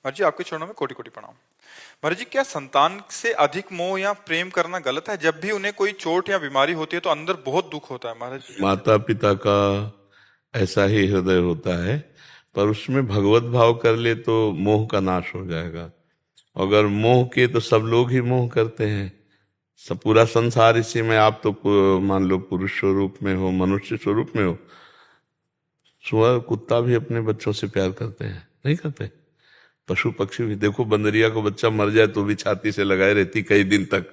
महाराज जी आपके चरणों में कोटि कोटि प्रणाम। महाराज जी, क्या संतान से अधिक मोह या प्रेम करना गलत है? जब भी उन्हें कोई चोट या बीमारी होती है तो अंदर बहुत दुख होता है महाराज जी। माता पिता का ऐसा ही हृदय होता है, पर उसमें भगवत भाव कर ले तो मोह का नाश हो जाएगा। अगर मोह के तो सब लोग ही मोह करते हैं, सब पूरा संसार इसी में। आप तो मान लो पुरुष स्वरूप में हो, मनुष्य स्वरूप में हो, सुअर कुत्ता भी अपने बच्चों से प्यार करते हैं, नहीं करते? पशु पक्षी भी देखो, बंदरिया को बच्चा मर जाए तो भी छाती से लगाए रहती कई दिन तक।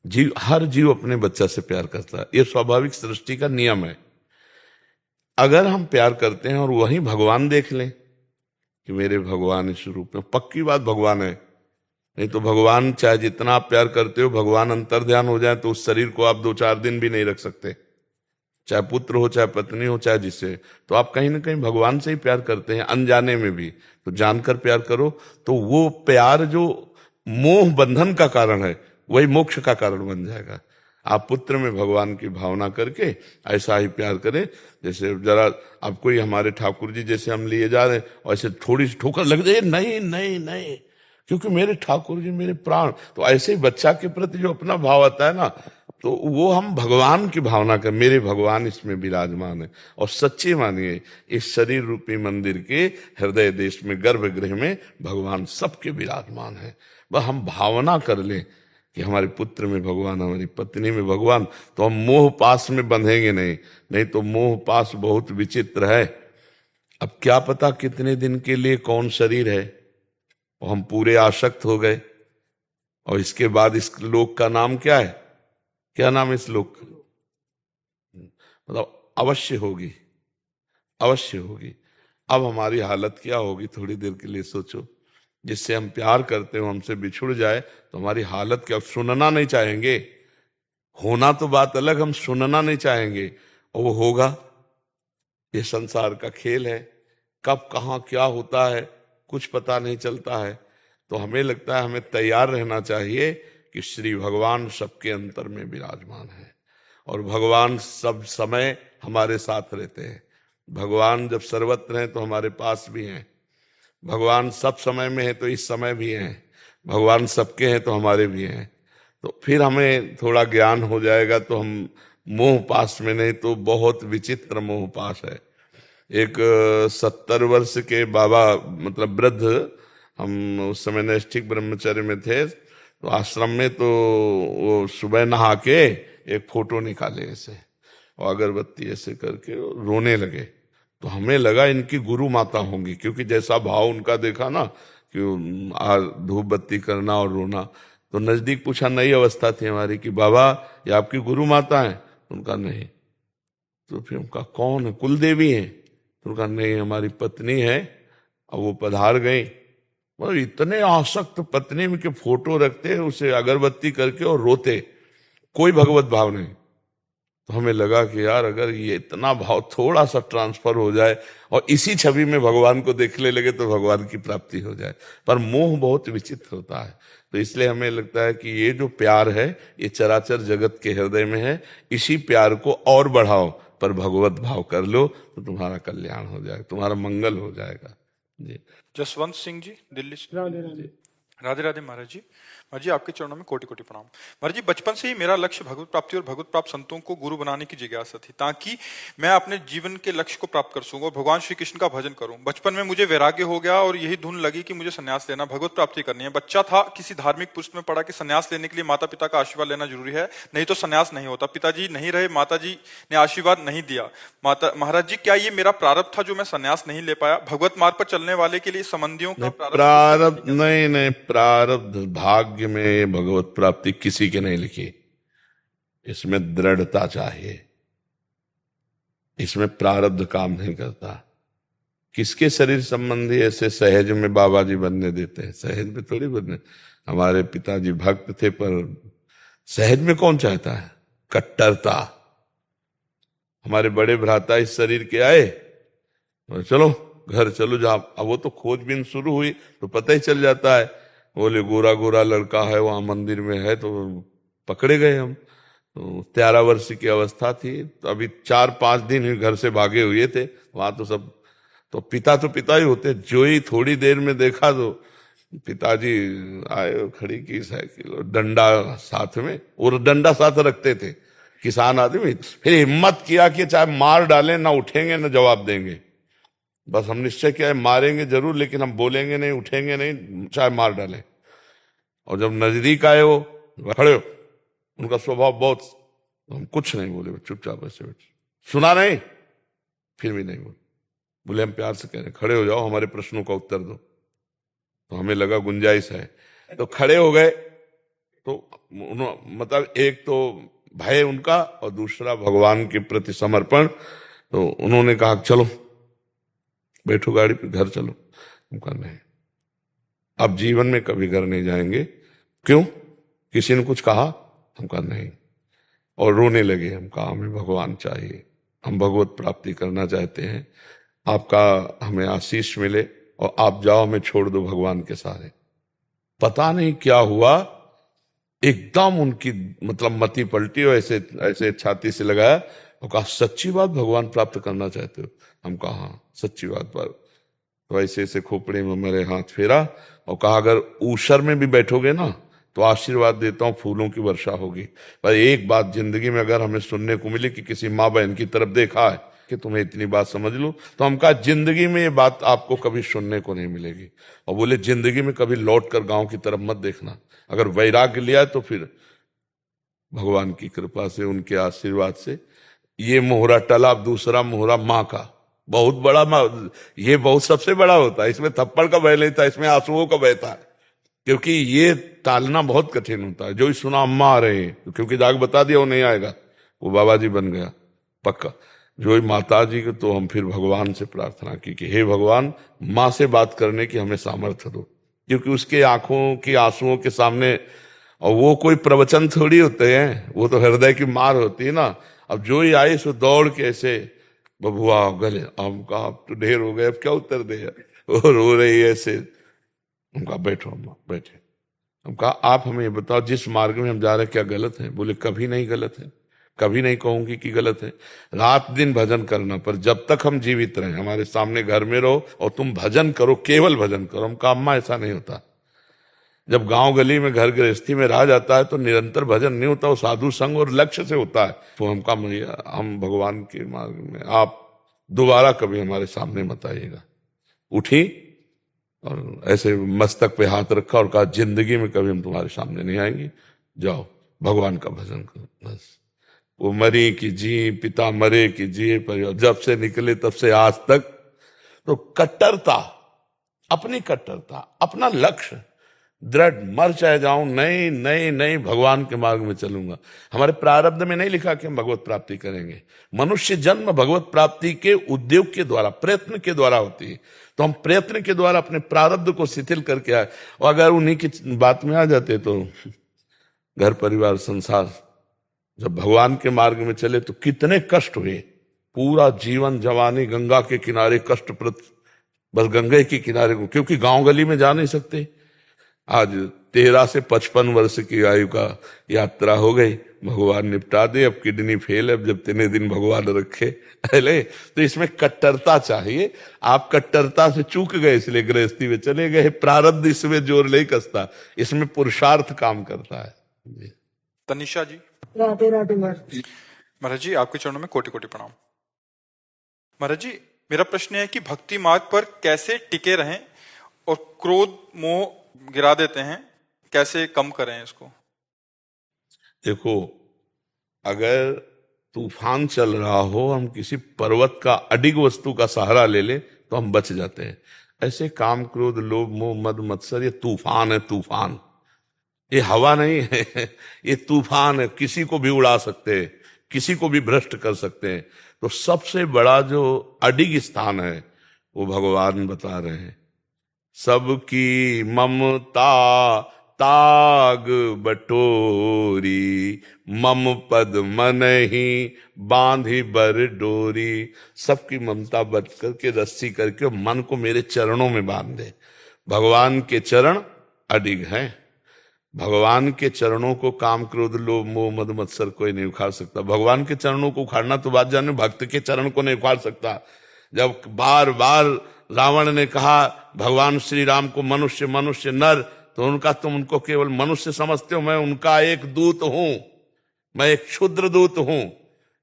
जीव, हर जीव अपने बच्चा से प्यार करता है, ये स्वाभाविक सृष्टि का नियम है। अगर हम प्यार करते हैं और वही भगवान देख लें कि मेरे भगवान इस रूप में, पक्की बात भगवान है। नहीं तो भगवान चाहे जितना आप प्यार करते हो, भगवान अंतर्ध्यान हो जाए तो उस शरीर को आप 2-4 दिन भी नहीं रख सकते, चाहे पुत्र हो, चाहे पत्नी हो, चाहे जिससे। तो आप कहीं ना कहीं भगवान से ही प्यार करते हैं, अनजाने में भी। तो जानकर प्यार करो, तो वो प्यार जो मोह बंधन का कारण है वही मोक्ष का कारण बन जाएगा। आप पुत्र में भगवान की भावना करके ऐसा ही प्यार करें। जैसे जरा आपको ही हमारे ठाकुर जी जैसे हम लिए जा रहे हैं, और ऐसे थोड़ी सी ठोकर लग जाए, नहीं नहीं नहीं, क्योंकि मेरे ठाकुर जी मेरे प्राण। तो ऐसे ही बच्चा के प्रति जो अपना भाव आता है ना, तो वो हम भगवान की भावना कर, मेरे भगवान इसमें विराजमान है। और सच्ची मानिए, इस शरीर रूपी मंदिर के हृदय देश में, गर्भगृह में भगवान सबके विराजमान है। वह हम भावना कर लें कि हमारे पुत्र में भगवान, हमारी पत्नी में भगवान, तो हम मोह पास में बंधेंगे नहीं। नहीं तो मोह पास बहुत विचित्र है। अब क्या पता कितने दिन के लिए कौन शरीर है, और हम पूरे आसक्त हो गए। और इसके बाद इस लोक का नाम क्या है? क्या नाम है इस लोक का? मतलब अवश्य होगी, अवश्य होगी। अब हमारी हालत क्या होगी, थोड़ी देर के लिए सोचो। जिससे हम प्यार करते हो हमसे बिछुड़ जाए तो हमारी हालत क्या? सुनना नहीं चाहेंगे। होना तो बात अलग, हम सुनना नहीं चाहेंगे। और वो होगा। ये संसार का खेल है, कब कहाँ क्या होता है कुछ पता नहीं चलता है। तो हमें लगता है हमें तैयार रहना चाहिए कि श्री भगवान सबके अंतर में विराजमान है, और भगवान सब समय हमारे साथ रहते हैं। भगवान जब सर्वत्र हैं तो हमारे पास भी हैं। भगवान सब समय में है तो इस समय भी हैं। भगवान सबके हैं तो हमारे भी हैं। तो फिर हमें थोड़ा ज्ञान हो जाएगा, तो हम मोह पास में नहीं तो बहुत विचित्र मोह पास है। एक 70 वर्ष के बाबा, मतलब वृद्ध, हम उस समय नैष्ठिक ब्रह्मचर्य में थे, तो आश्रम में तो वो सुबह नहा के एक फोटो निकाले ऐसे, और अगरबत्ती ऐसे करके रोने लगे। तो हमें लगा इनकी गुरु माता होंगी, क्योंकि जैसा भाव उनका देखा ना कि धूप बत्ती करना और रोना। तो नजदीक पूछा, नई अवस्था थी हमारी, कि बाबा ये आपकी गुरु माता है? उनका नहीं। तो फिर उनका कौन है? कुल देवी है? तो उनका नहीं, हमारी पत्नी है। और वो पधार गई, मतलब इतने आसक्त पत्नी में के फोटो रखते, उसे अगरबत्ती करके और रोते, कोई भगवत भाव नहीं। तो हमें लगा कि यार अगर ये इतना भाव थोड़ा सा ट्रांसफर हो जाए और इसी छवि में भगवान को देखने लगे तो भगवान की प्राप्ति हो जाए। पर मोह बहुत विचित्र होता है। तो इसलिए हमें लगता है कि ये जो प्यार है ये चराचर जगत के हृदय में है। इसी प्यार को और बढ़ाओ, पर भगवत भाव कर लो तो तुम्हारा कल्याण हो जाएगा, तुम्हारा मंगल हो जाएगा। जी। जसवंत सिंह जी दिल्ली से। राधे राधे। राधे राधे महाराज जी। महाराज जी आपके चरणों में कोटि कोटि प्रणाम। महाराज जी, बचपन से ही मेरा लक्ष्य भगवत प्राप्ति और भगवत प्राप्त संतों को गुरु बनाने की जिज्ञासा थी, ताकि मैं अपने जीवन के लक्ष्य को प्राप्त कर सकूं और भगवान श्री कृष्ण का भजन करूं। बचपन में मुझे वैराग्य हो गया और यही धुन लगी कि मुझे संन्यास लेना, भगवत प्राप्ति करनी है। बच्चा था, किसी धार्मिक पुस्तक में पढ़ा कि संन्यास लेने के लिए माता पिता का आशीर्वाद लेना जरूरी है, नहीं तो संन्यास नहीं होता। पिताजी नहीं रहे, माताजी ने आशीर्वाद नहीं दिया। महाराज जी, क्या ये मेरा प्रारब्ध था जो मैं संन्यास नहीं ले पाया? भगवत मार्ग पर चलने वाले के लिए संबंधियों का प्रारब्ध नहीं, नहीं प्रारब्ध, भाग्य में भगवत प्राप्ति किसी के नहीं लिखी। इसमें दृढ़ता चाहिए, इसमें प्रारब्ध काम नहीं करता। किसके शरीर संबंधी ऐसे सहज में बाबा जी बनने देते हैं? सहज में थोड़ी बनने। हमारे पिताजी भक्त थे, पर सहज में कौन चाहता है? कट्टरता। हमारे बड़े भ्राता इस शरीर के आए, चलो घर चलो जा। अब वो तो खोजबीन शुरू हुई तो पता ही चल जाता है। बोले गोरा गोरा लड़का है वहां मंदिर में है, तो पकड़े गए हम। तो 13 वर्ष की अवस्था थी, तो अभी 4-5 दिन ही घर से भागे हुए थे। वहां तो सब तो पिता ही होते। जो ही थोड़ी देर में देखा तो पिताजी आए और खड़ी की साइकिल और डंडा साथ में, और डंडा साथ रखते थे किसान आदमी। फिर हिम्मत किया कि चाहे मार डालें, ना उठेंगे ना जवाब देंगे, बस हम निश्चय किया है मारेंगे जरूर लेकिन हम बोलेंगे नहीं, उठेंगे नहीं, चाहे मार डालें। और जब नजदीक आए वो खड़े हो, उनका स्वभाव बहुत, हम कुछ नहीं बोले, चुपचाप ऐसे बैठे, सुना नहीं, फिर भी नहीं बोले। बोले हम प्यार से कह रहे हैं, खड़े हो जाओ, हमारे प्रश्नों का उत्तर दो। तो हमें लगा गुंजाइश है, तो खड़े हो गए। तो मतलब एक तो भय उनका और दूसरा भगवान के प्रति समर्पण। तो उन्होंने कहा चलो बैठो गाड़ी पे, घर चलो। हम कहा नहीं, अब जीवन में कभी घर नहीं जाएंगे। क्यों? किसी ने कुछ कहा? हम कहा नहीं। और रोने लगे। हम कहा हमें भगवान चाहिए, हम भगवत प्राप्ति करना चाहते हैं, आपका हमें आशीष मिले और आप जाओ, हमें छोड़ दो भगवान के सहारे। पता नहीं क्या हुआ, एकदम उनकी मतलब मति पलटी और ऐसे ऐसे छाती से लगाया और कहा सच्ची बात भगवान प्राप्त करना चाहते हो? हम कहा हाँ सच्ची बात पर। तो ऐसे ऐसे खोपड़े में मेरे हाथ फेरा और कहा अगर ऊषर में भी बैठोगे ना तो आशीर्वाद देता हूं, फूलों की वर्षा होगी। पर एक बात जिंदगी में अगर हमें सुनने को मिले कि किसी माँ बहन की तरफ देखा है कि तुम्हें इतनी बात समझ लो, तो हम कहा जिंदगी में ये बात आपको कभी सुनने को नहीं मिलेगी। और बोले जिंदगी में कभी लौट कर गांव की तरफ मत देखना, अगर वैराग्य लिया तो फिर भगवान की कृपा से, उनके आशीर्वाद से ये मोहरा टला। अब दूसरा मोहरा माँ का, बहुत बड़ा ये बहुत सबसे बड़ा होता है। इसमें थप्पड़ का भय नहीं था, इसमें आंसुओं का भय था, क्योंकि ये टालना बहुत कठिन होता है। जो ही सुना अम्मा आ रहे हैं, क्योंकि जाग बता दिया वो नहीं आएगा, वो बाबा जी बन गया पक्का। जो ही माता जी को, तो हम फिर भगवान से प्रार्थना की कि हे भगवान माँ से बात करने की हमें सामर्थ्य दो, क्योंकि उसके आंखों की आंसुओं के सामने, और वो कोई प्रवचन थोड़ी होते हैं, वो तो हृदय की मार होती है ना। अब जो ही आए सो दौड़ के ऐसे बबुआ गले, हम कहा अब तो ढेर हो गए, अब क्या उत्तर दे, वो रो रही है ऐसे। उनका बैठो अम्मा, बैठे। हम कहा आप हमें बताओ जिस मार्ग में हम जा रहे हैं क्या गलत है? बोले कभी नहीं गलत है, कभी नहीं कहूंगी कि गलत है। रात दिन भजन करना, पर जब तक हम जीवित रहे हमारे सामने घर में रहो और तुम भजन करो, केवल भजन करो। हम कहा अम्मा ऐसा नहीं होता, जब गांव गली में घर गृहस्थी में रहा जाता है तो निरंतर भजन नहीं होता, वो साधु संग और लक्ष्य से होता है। तो हम कहा मैया हम भगवान के मार्ग में, आप दोबारा कभी हमारे सामने मत आइएगा। उठी और ऐसे मस्तक पे हाथ रखा और कहा जिंदगी में कभी हम तुम्हारे सामने नहीं आएंगे, जाओ भगवान का भजन करो बस। वो मरी की जी, पिता मरे की जी, पर जब से निकले तब से आज तक तो कट्टरता, अपनी कट्टरता, अपना लक्ष्य दृढ़, मर चाहे जाऊं नहीं नहीं नहीं भगवान के मार्ग में चलूंगा। हमारे प्रारब्ध में नहीं लिखा कि हम भगवत प्राप्ति करेंगे। मनुष्य जन्म भगवत प्राप्ति के उद्योग के द्वारा, प्रयत्न के द्वारा होती है। तो हम प्रयत्न के द्वारा अपने प्रारब्ध को शिथिल करके आए, और अगर उन्हीं की बात में आ जाते तो घर परिवार संसार, जब भगवान के मार्ग में चले तो कितने कष्ट हुए। पूरा जीवन जवानी गंगा के किनारे कष्टप्रद, बस गंगा के किनारे को, क्योंकि गांव गली में जा नहीं सकते। आज 13 से 55 वर्ष की आयु का यात्रा हो गई, भगवान निपटा दे। अब किडनी फेल है, अब जब 3 दिन भगवान रखे अले। तो इसमें कट्टरता चाहिए। आप कट्टरता से चूक गए, इसलिए गृहस्थी में चले गए। प्रारब्ध इसमें जोर नहीं कसता, इसमें पुरुषार्थ काम करता है जी। तनिषा जी। राधे राधे महाराज। महाराज जी आपके चरणों में कोटि कोटि प्रणाम। महाराज जी मेरा प्रश्न है कि भक्ति मार्ग पर कैसे टिके रहें और क्रोध मोह गिरा देते हैं, कैसे कम करें इसको? देखो, अगर तूफान चल रहा हो, हम किसी पर्वत का अडिग वस्तु का सहारा ले ले तो हम बच जाते हैं। ऐसे काम क्रोध लोभ मोह मद मत्सर ये तूफान है, तूफान। ये हवा नहीं है, ये तूफान है, किसी को भी उड़ा सकते हैं, किसी को भी भ्रष्ट कर सकते हैं। तो सबसे बड़ा जो अडिग स्थान है वो भगवान बता रहे हैं। सबकी ममता ताग बटोरी, मम पद मन ही बांधी बर डोरी। सबकी ममता बच करके रस्सी करके मन को मेरे चरणों में बांध दे। भगवान के चरण अडिग हैं। भगवान के चरणों को काम क्रोध लोभ मोह मद मत्सर कोई नहीं उखाड़ सकता। भगवान के चरणों को उखाड़ना तो बात जाने, भक्त के चरण को नहीं उखाड़ सकता। जब बार बार रावण ने कहा भगवान श्री राम को मनुष्य मनुष्य नर, तो उनका तुम उनको केवल मनुष्य समझते हो, मैं उनका एक दूत हूं, मैं एक क्षुद्र दूत हूं।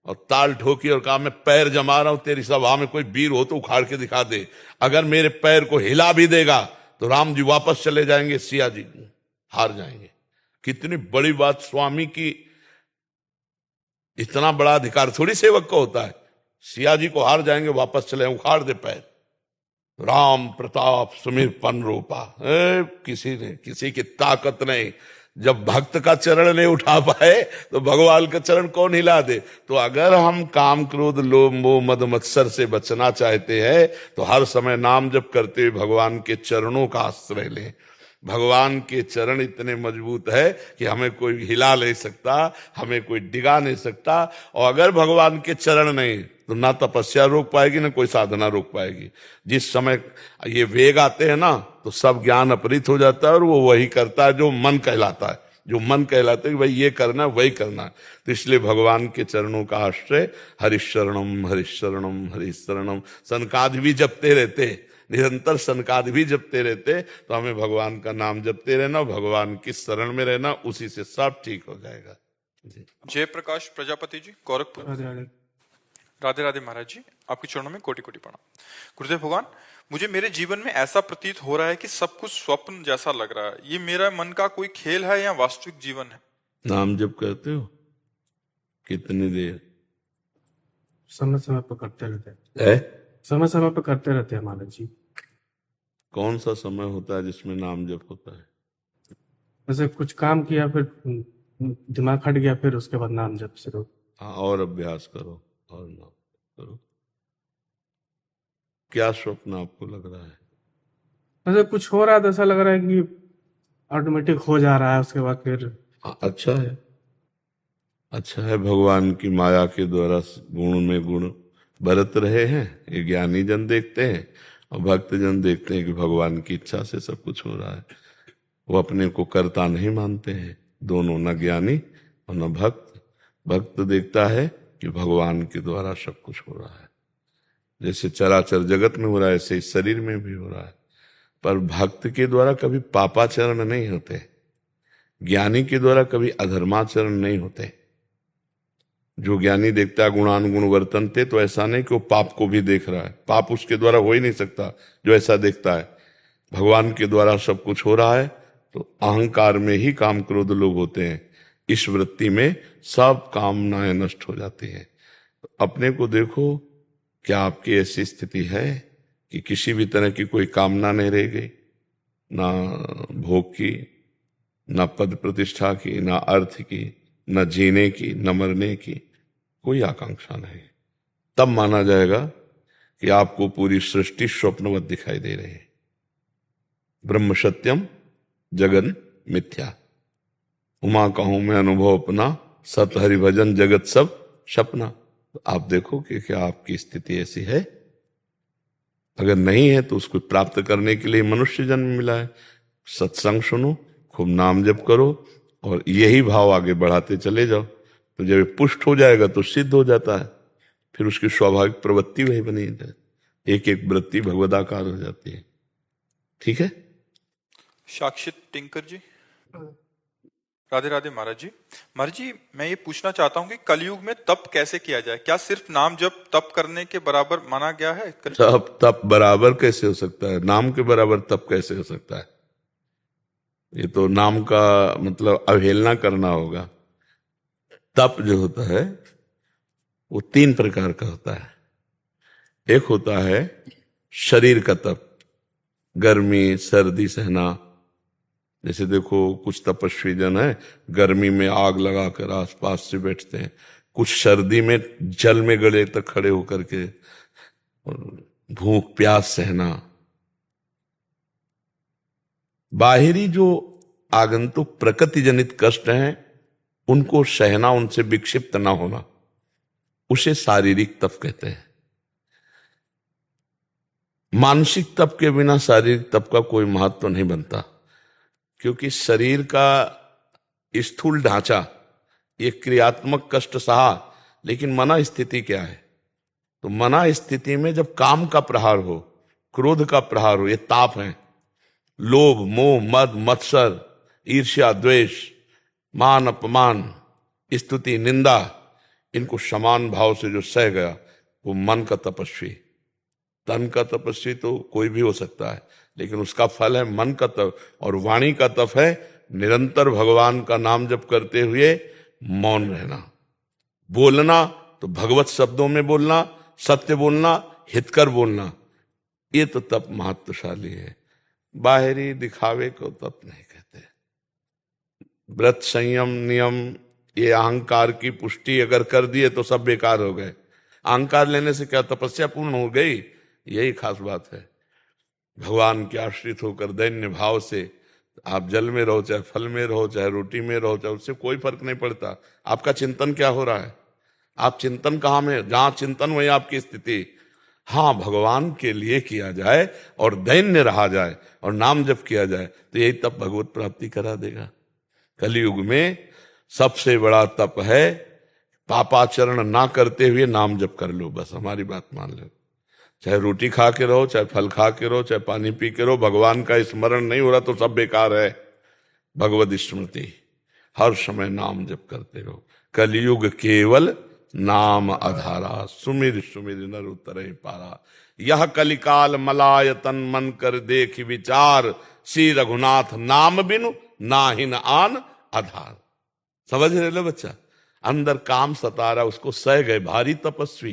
और ताल ठोकी और कहा मैं पैर जमा रहा हूं, तेरी सभा में कोई वीर हो तो उखाड़ के दिखा दे, अगर मेरे पैर को हिला भी देगा तो राम जी वापस चले जाएंगे, सिया जी हार जाएंगे। कितनी बड़ी बात स्वामी की, इतना बड़ा अधिकार थोड़ी सेवक को होता है। सिया जी को हार जाएंगे, वापस चले, उखाड़ दे पैर। राम प्रताप सुमिर पन रूपा, किसी की ताकत नहीं। जब भक्त का चरण नहीं उठा पाए तो भगवान का चरण कौन हिला दे। तो अगर हम काम क्रोध लोभ मोह मद मत्सर से बचना चाहते हैं तो हर समय नाम जप करते हुए भगवान के चरणों का आश्रय लें। भगवान के चरण इतने मजबूत है कि हमें कोई हिला नहीं सकता, हमें कोई डिगा नहीं सकता। और अगर भगवान के चरण नहीं तो ना तपस्या रोक पाएगी, ना कोई साधना रोक पाएगी। जिस समय ये वेग आते हैं ना तो सब ज्ञान अपहृत हो जाता है और वो वही करता है जो मन कहलाता है। जो मन कहलाता है कि भाई ये करना वही करना है। तो इसलिए भगवान के चरणों का आश्रय, हरिशरणम हरिशरणम हरिशरणम। सनकादि भी जपते रहते, निरंतर सनकादि भी जपते रहते, तो हमें भगवान का नाम जपते रहना, भगवान की शरण में रहना, उसी से सब ठीक हो जाएगा। जी। जयप्रकाश प्रजापति जी, गोरखपुर। राधे राधे। राधे राधे महाराज जी, आपके चरणों में कोटि कोटि प्रणाम। गुरुदेव भगवान, मुझे मेरे जीवन में ऐसा प्रतीत हो रहा है कि सब कुछ स्वप्न जैसा लग रहा है। ये मेरा मन का कोई खेल है या वास्तविक जीवन है? नाम जप करते हो कितनी देर? समय समय पर करते रहते हैं, है समय समय पर करते रहते हैं महाराज जी। कौन सा समय होता है जिसमें नाम जप होता है? जैसे कुछ काम किया, फिर दिमाग हट गया, फिर उसके बाद नाम जप शुरू। हाँ, और अभ्यास करो और नाम करो। क्या स्वप्न आपको लग रहा है? जैसे कुछ हो रहा है तो ऐसा लग रहा है कि ऑटोमेटिक हो जा रहा है, उसके बाद फिर हाँ, अच्छा है, अच्छा है। भगवान की माया के द्वारा गुण में गुण बरत रहे हैं। ये ज्ञानी जन देखते हैं और भक्त जन देखते हैं कि भगवान की इच्छा से सब कुछ हो रहा है। वो अपने को कर्ता नहीं मानते हैं, दोनों, न ज्ञानी और न भक्त। भक्त देखता है कि भगवान के द्वारा सब कुछ हो रहा है। जैसे चराचर जगत में हो रहा है, ऐसे इस शरीर में भी हो रहा है। पर भक्त के द्वारा कभी पापाचरण नहीं होते, ज्ञानी के द्वारा कभी अधर्माचरण नहीं होते। जो ज्ञानी देखता है गुणानुगुण वर्तनते, तो ऐसा नहीं कि वो पाप को भी देख रहा है, पाप उसके द्वारा हो ही नहीं सकता जो ऐसा देखता है। भगवान के द्वारा सब कुछ हो रहा है तो अहंकार में ही काम क्रोध लोग होते हैं। इस वृत्ति में सब कामनाएं नष्ट हो जाती हैं। तो अपने को देखो, क्या आपकी ऐसी स्थिति है कि किसी भी तरह की कोई कामना नहीं रह गई? ना भोग की, ना पद प्रतिष्ठा की, ना अर्थ की, न जीने की, न मरने की कोई आकांक्षा नहीं। तब माना जाएगा कि आपको पूरी सृष्टि स्वप्नवत दिखाई दे रही है। ब्रह्म सत्यम जगन मिथ्या, उमा कहूं मैं अनुभव अपना, सत हरि भजन जगत सब सपना। तो आप देखो कि क्या आपकी स्थिति ऐसी है? अगर नहीं है तो उसको प्राप्त करने के लिए मनुष्य जन्म मिला है। सत्संग सुनो, खूब नाम जप करो और यही भाव आगे बढ़ाते चले जाओ। तो जब ये पुष्ट हो जाएगा तो सिद्ध हो जाता है, फिर उसकी स्वाभाविक प्रवृत्ति वही बनी है, एक एक वृत्ति भगवदाकार हो जाती है। ठीक है। साक्षित टिंकर जी, राधे राधे महाराज जी। महाराज जी, मैं ये पूछना चाहता हूँ कि कलयुग में तप कैसे किया जाए? क्या सिर्फ नाम जप तप करने के बराबर माना गया है? तप बराबर कैसे हो सकता है? नाम के बराबर तप कैसे हो सकता है? ये तो नाम का मतलब अवहेलना करना होगा। तप जो होता है वो तीन प्रकार का होता है। एक होता है शरीर का तप, गर्मी सर्दी सहना। जैसे देखो कुछ तपस्वी जन है, गर्मी में आग लगाकर आसपास से बैठते हैं, कुछ सर्दी में जल में गले तक खड़े होकर के भूख प्यास सहना। बाहरी जो आगंतुक प्रकृति जनित कष्ट हैं उनको सहना, उनसे विक्षिप्त ना होना, उसे शारीरिक तप कहते हैं। मानसिक तप के बिना शारीरिक तप का कोई महत्व नहीं बनता, क्योंकि शरीर का स्थूल ढांचा, ये क्रियात्मक कष्ट सहा, लेकिन मना स्थिति क्या है? तो मना स्थिति में जब काम का प्रहार हो, क्रोध का प्रहार हो, ये ताप है, लोभ मोह मद मत्सर ईर्ष्या द्वेष मान अपमान स्तुति निंदा, इनको समान भाव से जो सह गया वो मन का तपस्वी। तन का तपस्वी तो कोई भी हो सकता है, लेकिन उसका फल है मन का तप, और वाणी का तप है निरंतर भगवान का नाम जप करते हुए मौन रहना। बोलना तो भगवत शब्दों में बोलना, सत्य बोलना, हितकर बोलना, ये तो तप महत्वशाली है। बाहरी दिखावे को तप नहीं कहते। व्रत संयम नियम ये अहंकार की पुष्टि अगर कर दिए तो सब बेकार हो गए। अहंकार लेने से क्या तपस्या पूर्ण हो गई? यही खास बात है। भगवान के आश्रित होकर दैन्य भाव से आप जल में रहो, चाहे फल में रहो, चाहे रोटी में रहो, चाहे उससे कोई फर्क नहीं पड़ता। आपका चिंतन क्या हो रहा है? आप चिंतन कहाँ में? जहां चिंतन वही आपकी स्थिति। हाँ, भगवान के लिए किया जाए और दैन्य रहा जाए और नाम जप किया जाए तो यही तप भगवत प्राप्ति करा देगा। कलयुग में सबसे बड़ा तप है पापाचरण ना करते हुए नाम जप कर लो, बस हमारी बात मान लो। चाहे रोटी खा के रहो, चाहे फल खा के रहो, चाहे पानी पी के रहो, भगवान का स्मरण नहीं हो रहा तो सब बेकार है। भगवत स्मृति हर समय नाम जप करते रहो। कलयुग केवल नाम आधारा, सुमिर सुमिर नर उतरे पारा। यह कलिकाल मलायतन मन कर देख विचार, श्री रघुनाथ नाम बिनु नाहिन आन आधार। समझ रहे लो बच्चा? अंदर काम सता रहा, उसको सह गए। भारी तपस्वी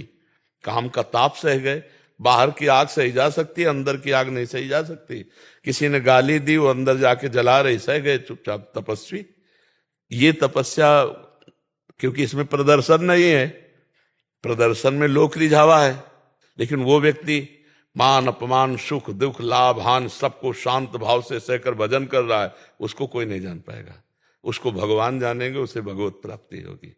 काम का ताप सह गए। बाहर की आग सही जा सकती है, अंदर की आग नहीं सही जा सकती। किसी ने गाली दी, वो अंदर जाके जला रही, सह गए चुपचाप तपस्वी। ये तपस्या, क्योंकि इसमें प्रदर्शन नहीं है। प्रदर्शन में लोक रिझावा है, लेकिन वो व्यक्ति मान अपमान सुख दुख लाभ हानि सबको शांत भाव से सहकर भजन कर रहा है, उसको कोई नहीं जान पाएगा। उसको भगवान जानेंगे, उसे भगवत प्राप्ति होगी।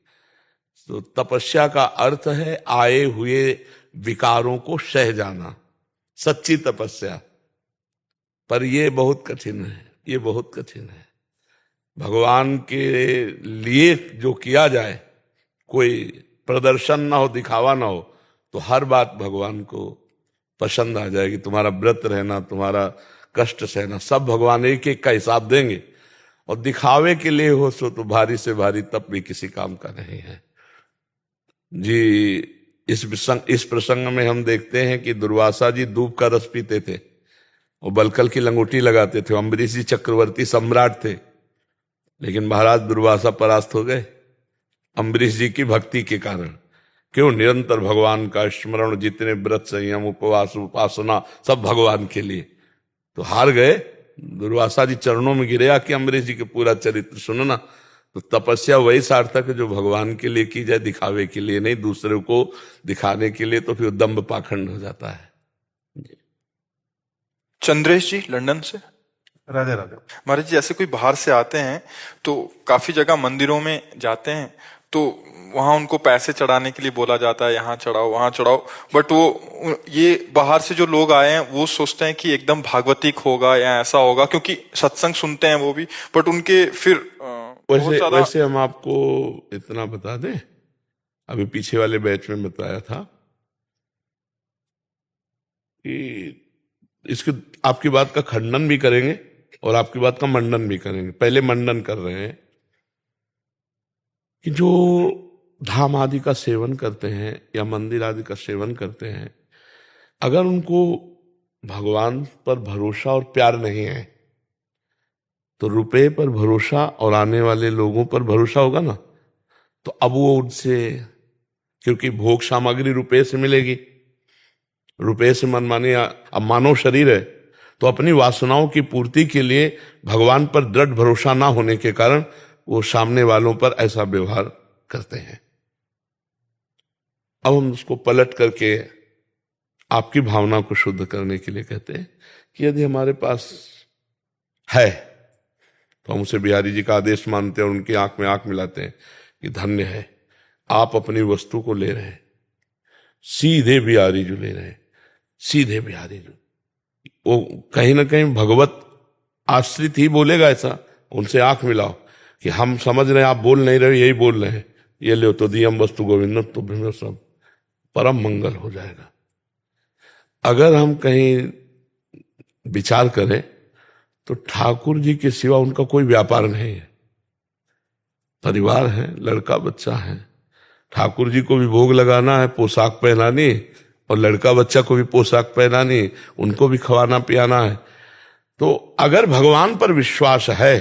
तो तपस्या का अर्थ है आए हुए विकारों को सह जाना, सच्ची तपस्या। पर ये बहुत कठिन है, ये बहुत कठिन है। भगवान के लिए जो किया जाए, कोई प्रदर्शन ना हो, दिखावा ना हो, तो हर बात भगवान को पसंद आ जाएगी। तुम्हारा व्रत रहना, तुम्हारा कष्ट सहना, सब भगवान एक एक का हिसाब देंगे। और दिखावे के लिए हो सो तो भारी से भारी तप भी किसी काम का नहीं है जी। इस प्रसंग में हम देखते हैं कि दुर्वासा जी दूब का रस पीते थे और बलकल की लंगोटी लगाते थे। अम्बरीश जी चक्रवर्ती सम्राट थे, लेकिन महाराज दुर्वासा परास्त हो गए अम्बरीश जी की भक्ति के कारण। क्यों? निरंतर भगवान का स्मरण, जितने व्रत संयम उपवास उपासना सब भगवान के लिए, तो हार गए। दुर्वासा जी चरणों में गिरे आके अम्बरीश जी के पूरा चरित्र सुनना। तो तपस्या वही सार्थक है जो भगवान के लिए की जाए, दिखावे के लिए नहीं, दूसरे को दिखाने के लिए तो फिर दम्भ पाखंड हो जाता है। चंद्रेश जी लंदन से। राधे राधे। महाराज जी, ऐसे कोई बाहर से आते हैं तो काफी जगह मंदिरों में जाते हैं, तो वहां उनको पैसे चढ़ाने के लिए बोला जाता है, यहाँ चढ़ाओ वहां चढ़ाओ। बट वो ये बाहर से जो लोग आए हैं वो सोचते हैं कि एकदम भागवतिक होगा या ऐसा होगा, क्योंकि सत्संग सुनते हैं वो भी, बट उनके फिर वैसे हम आपको इतना बता दें, अभी पीछे वाले बैच में बताया था कि इसके आपकी बात का खंडन भी करेंगे और आपकी बात का मंडन भी करेंगे। पहले मंडन कर रहे हैं कि जो धाम आदि का सेवन करते हैं या मंदिर आदि का सेवन करते हैं, अगर उनको भगवान पर भरोसा और प्यार नहीं है तो रुपए पर भरोसा और आने वाले लोगों पर भरोसा होगा ना, तो अब वो उनसे, क्योंकि भोग सामग्री रुपए से मिलेगी, रुपए से मनमानी। अब मानव शरीर है तो अपनी वासनाओं की पूर्ति के लिए भगवान पर दृढ़ भरोसा ना होने के कारण वो सामने वालों पर ऐसा व्यवहार करते हैं। अब हम उसको पलट करके आपकी भावना को शुद्ध करने के लिए कहते हैं कि यदि हमारे पास है तो हम उसे बिहारी जी का आदेश मानते हैं और उनकी आंख में आंख मिलाते हैं कि धन्य है, आप अपनी वस्तु को ले रहे हैं, सीधे बिहारी जो ले रहे हैं, सीधे बिहारी जो, वो कहीं ना कहीं भगवत आश्रित ही बोलेगा ऐसा। उनसे आंख मिलाओ कि हम समझ रहे हैं आप बोल नहीं रहे, यही बोल रहे हैं, ये लो तो दियम वस्तु गोविंद तो सब परम मंगल हो जाएगा। अगर हम कहीं विचार करें तो ठाकुर जी के सिवा उनका कोई व्यापार नहीं है। परिवार है, लड़का बच्चा है, ठाकुर जी को भी भोग लगाना है, पोशाक पहनानी, और लड़का बच्चा को भी पोशाक पहनानी, उनको भी खवाना पियाना है। तो अगर भगवान पर विश्वास है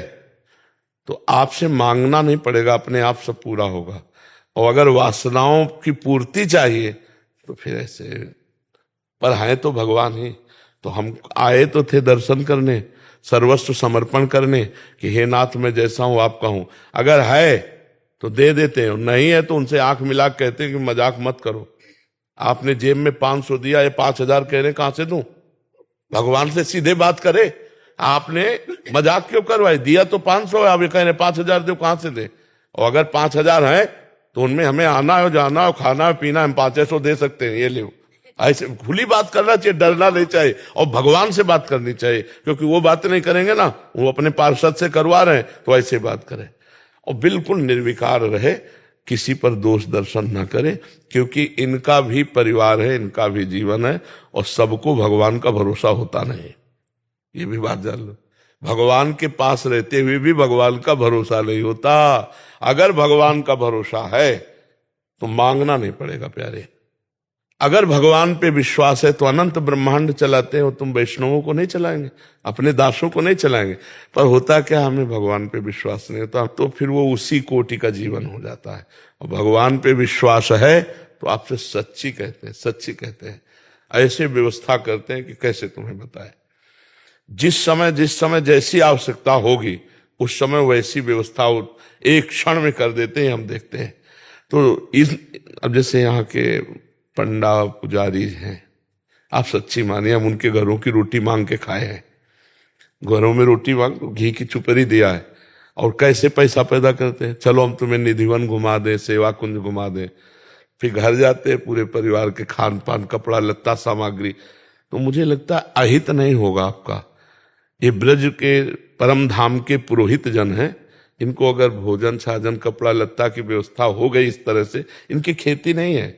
तो आपसे मांगना नहीं पड़ेगा, अपने आप सब पूरा होगा। और अगर वासनाओं की पूर्ति चाहिए तो फिर ऐसे, पर है तो भगवान ही। तो हम आए तो थे दर्शन करने, सर्वस्व समर्पण करने कि हे नाथ मैं जैसा हूं आपका हूं। अगर है तो दे देते हैं, नहीं है तो उनसे आंख मिला के कहते हैं कि मजाक मत करो। आपने जेब में 500 दिया, ये 5000 कह रहे कहां से दूं? भगवान से सीधे बात करे। आपने मजाक क्यों करवाई? दिया तो 500 है, आप ये कह रहे 5000 दो, कहां से दे? और अगर 5000 है तो उनमें हमें आना है, जाना है, खाना है, पीना, हम 500 दे सकते हैं, ये लो। ऐसे खुली बात करना चाहिए, डरना नहीं चाहिए। और भगवान से बात करनी चाहिए, क्योंकि वो बात नहीं करेंगे ना, वो अपने पार्षद से करवा रहे हैं, तो ऐसे बात करें। और बिल्कुल निर्विकार रहे, किसी पर दोष दर्शन न करे, क्योंकि इनका भी परिवार है, इनका भी जीवन है, और सबको भगवान का भरोसा होता नहीं। ये भी बात जान लो, भगवान के पास रहते हुए भी भगवान का भरोसा नहीं होता। अगर भगवान का भरोसा है तो मांगना नहीं पड़ेगा प्यारे। अगर भगवान पे विश्वास है तो अनंत ब्रह्मांड चलाते हो तुम, वैष्णवों को नहीं चलाएंगे, अपने दासों को नहीं चलाएंगे। पर होता क्या, हमें भगवान पे विश्वास नहीं होता, तो फिर वो उसी कोटि का जीवन हो जाता है। और भगवान पे विश्वास है तो आपसे सच्ची कहते हैं, सच्ची कहते हैं, ऐसे व्यवस्था करते हैं कि कैसे तुम्हें बताए। जिस समय जैसी आवश्यकता होगी उस समय वैसी व्यवस्था एक क्षण में कर देते हैं, हम देखते हैं। तो इस, अब जैसे यहाँ के पंडा पुजारी हैं, आप सच्ची मानिए, हम उनके घरों की रोटी मांग के खाए हैं। घरों में रोटी मांग, घी की चुपरी दिया है, और कैसे पैसा पैदा करते हैं, चलो हम तुम्हें निधिवन घुमा दें, सेवा कुंज घुमा दें। फिर घर जाते हैं, पूरे परिवार के खान पान, कपड़ा लत्ता, सामग्री। तो मुझे लगता है अहित नहीं होगा आपका। ये ब्रज के परम धाम के पुरोहित जन हैं, इनको अगर भोजन साजन कपड़ा लत्ता की व्यवस्था हो गई इस तरह से, इनकी खेती नहीं है,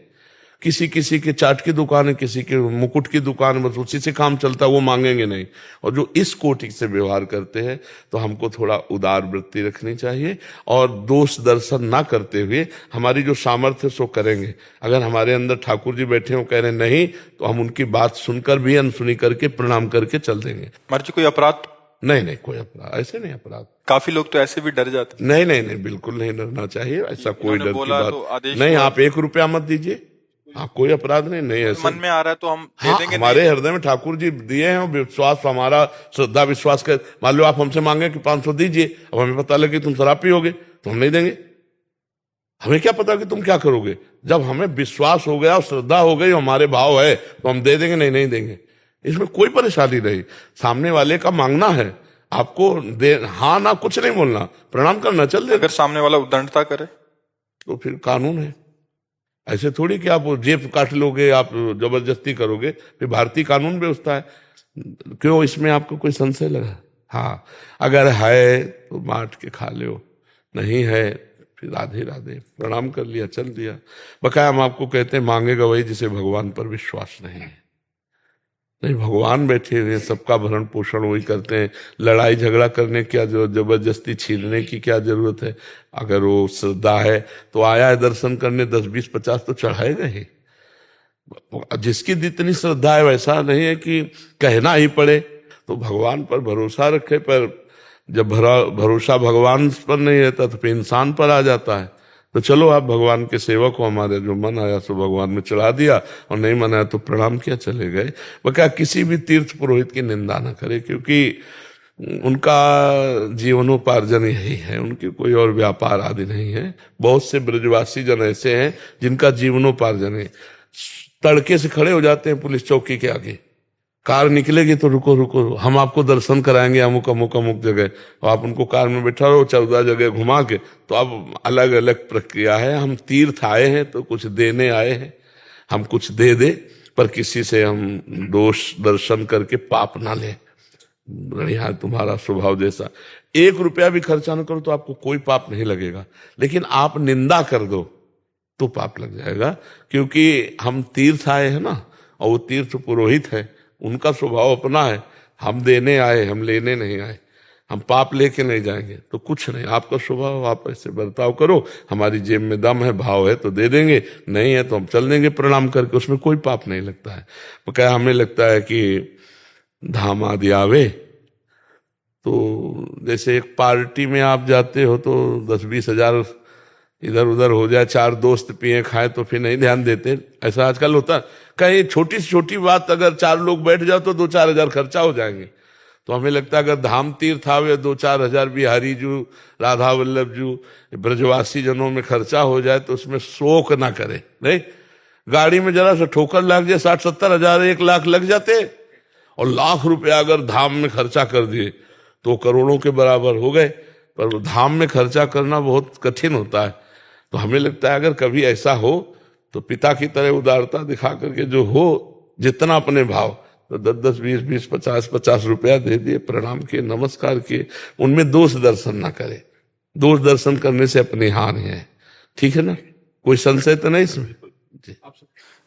किसी किसी के चाट की दुकान है, किसी के मुकुट की दुकान है, बस उसी से काम चलता है, वो मांगेंगे नहीं। और जो इस कोटि से व्यवहार करते हैं, तो हमको थोड़ा उदार वृत्ति रखनी चाहिए, और दोष दर्शन ना करते हुए हमारी जो सामर्थ्य सो करेंगे। अगर हमारे अंदर ठाकुर जी बैठे हो कह रहे नहीं, तो हम उनकी बात सुनकर भी अनसुनी करके प्रणाम करके चल देंगे। महाराज जी कोई अपराध? नहीं, कोई अपराध ऐसे नहीं। अपराध काफी लोग तो ऐसे भी डर जाते हैं। नहीं, बिल्कुल नहीं डरना चाहिए, ऐसा कोई डर की तो बात नहीं। आप 1 रुपया मत दीजिए, हाँ कोई अपराध नहीं ऐसे मन में आ रहा है तो हम दे देंगे। हमारे हृदय में ठाकुर जी दिए हैं, विश्वास हमारा, श्रद्धा विश्वास कर। मान लो आप हमसे मांगे कि 500 दीजिए, अब हमें पता लगे तुम शराब पियोगे तो हम नहीं देंगे। हमें क्या पता कि तुम क्या करोगे। जब हमें विश्वास हो गया और श्रद्धा हो गई, हमारे भाव है, तो हम दे देंगे, नहीं देंगे। इसमें कोई परेशानी नहीं। सामने वाले का मांगना है, आपको दे, हाँ ना कुछ नहीं बोलना, प्रणाम करना, चल दे। अगर सामने वाला उद्दंडता करे तो फिर कानून है। ऐसे थोड़ी कि आप जेब काट लोगे, आप जबरदस्ती करोगे, फिर भारतीय कानून व्यवस्था है। क्यों इसमें आपको कोई संशय लगा? हाँ, अगर है तो बांट के खा लो, नहीं है फिर राधे राधे, प्रणाम कर लिया, चल दिया। बकाया हम आपको कहते हैं मांगेगा वही जिसे भगवान पर विश्वास नहीं है। नहीं, भगवान बैठे हुए, सबका भरण पोषण वही करते हैं। लड़ाई झगड़ा करने की क्या जरूरत, जबरदस्ती छीनने की क्या जरूरत है। अगर वो श्रद्धा है तो आया है दर्शन करने, 10 20 50 तो चढ़ाएगा ही। जिसकी जितनी श्रद्धा है, वैसा नहीं है कि कहना ही पड़े। तो भगवान पर भरोसा रखे, पर जब भरोसा भगवान पर नहीं रहता तो फिर इंसान पर आ जाता है। तो चलो आप भगवान के सेवक हो, हमारे जो मन आया सो भगवान में चढ़ा दिया, और नहीं मन आया तो प्रणाम किया, चले गए। बका किसी भी तीर्थ पुरोहित की निंदा न करे, क्योंकि उनका जीवनोपार्जन यही है, उनकी कोई और व्यापार आदि नहीं है। बहुत से ब्रजवासी जन ऐसे हैं जिनका जीवनोपार्जन है। तड़के से खड़े हो जाते हैं पुलिस चौकी के आगे, कार निकलेगी तो रुको रुको, हम आपको दर्शन कराएंगे अमुक अमुक अमुक जगह, और आप उनको कार में बैठा रहो, 14 जगह घुमा के। तो अब अलग अलग प्रक्रिया है। हम तीर्थ आए हैं तो कुछ देने आए हैं, हम कुछ दे दे, पर किसी से हम दोष दर्शन करके पाप ना लें। बढ़िया तुम्हारा स्वभाव जैसा, 1 रुपया भी खर्चा न करो तो आपको कोई पाप नहीं लगेगा। लेकिन आप निंदा कर दो तो पाप लग जाएगा, क्योंकि हम तीर्थ आए हैं ना, और वो तीर्थ पुरोहित है, उनका स्वभाव अपना है। हम देने आए, हम लेने नहीं आए, हम पाप लेके नहीं जाएंगे। तो कुछ नहीं, आपका स्वभाव, आप ऐसे बर्ताव करो, हमारी जेब में दम है, भाव है तो दे देंगे, नहीं है तो हम चल देंगे प्रणाम करके, उसमें कोई पाप नहीं लगता है। तो क्या हमें लगता है कि धाम आदि आवे, तो जैसे एक पार्टी में आप जाते हो तो 10-20 हजार इधर उधर हो जाए, 4 दोस्त पिए खाए तो फिर नहीं ध्यान देते, ऐसा आजकल होता है। कहीं छोटी से छोटी बात अगर 4 लोग बैठ जाओ तो 2-4 हजार खर्चा हो जाएंगे। तो हमें लगता है अगर धाम तीर्थ आवे 2-4 हजार बिहारी जू, राधा वल्लभ जू, ब्रजवासी जनों में खर्चा हो जाए तो उसमें शोक ना करे। नहीं, गाड़ी में जरा सा ठोकर लग जाए 60-70 हजार 1 लाख लग जाते, और लाख रुपया अगर धाम में खर्चा कर दिए तो करोड़ों के बराबर हो गए। पर धाम में खर्चा करना बहुत कठिन होता है। तो हमें लगता है अगर कभी ऐसा हो तो पिता की तरह उदारता दिखा करके जो हो, जितना अपने भाव, तो 10-10, 20-20, 50-50 रुपया दे दिए, प्रणाम किए, नमस्कार किए, उनमें दोष दर्शन ना करे। दोष दर्शन करने से अपनी हानि है। ठीक है ना, कोई संशय तो नहीं इसमें जी।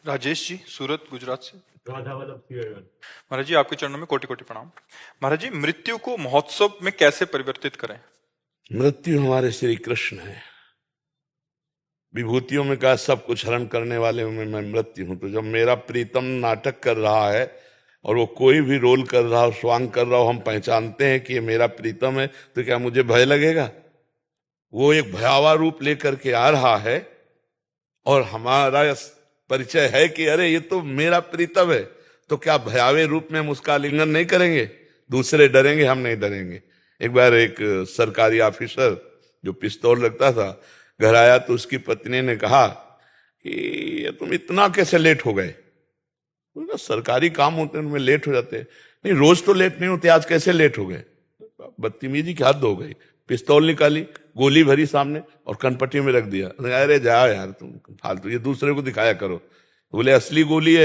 राजेश जी, सूरत, गुजरात से। महाराज जी, आपके चरणों में कोटि कोटि प्रणाम। महाराज जी, मृत्यु को महोत्सव में कैसे परिवर्तित करें? मृत्यु हमारे श्री कृष्ण है। विभूतियों में कहा सब कुछ हरण करने वाले में मैं मृत्यु हूं। तो जब मेरा प्रीतम नाटक कर रहा है और वो कोई भी रोल कर रहा हो, स्वांग कर रहा हो, हम पहचानते हैं कि ये मेरा प्रीतम है, तो क्या मुझे भय लगेगा? वो एक भयावह रूप लेकर के आ रहा है और हमारा परिचय है कि अरे ये तो मेरा प्रीतम है, तो क्या भयावे रूप में हम उसका आलिंगन नहीं करेंगे? दूसरे डरेंगे, हम नहीं डरेंगे। एक बार एक सरकारी ऑफिसर जो पिस्तौल रखता था घर आया तो उसकी पत्नी ने कहा कि तुम इतना कैसे लेट हो गए? सरकारी काम होते हैं उनमें लेट हो जाते हैं। नहीं, रोज तो लेट नहीं होते, आज कैसे लेट हो गए? बदतमीजी की हद हो गई। पिस्तौल निकाली, गोली भरी सामने और कनपट्टी में रख दिया। अरे जाओ यार तुम फालतू, ये दूसरे को दिखाया करो। बोले असली गोली है।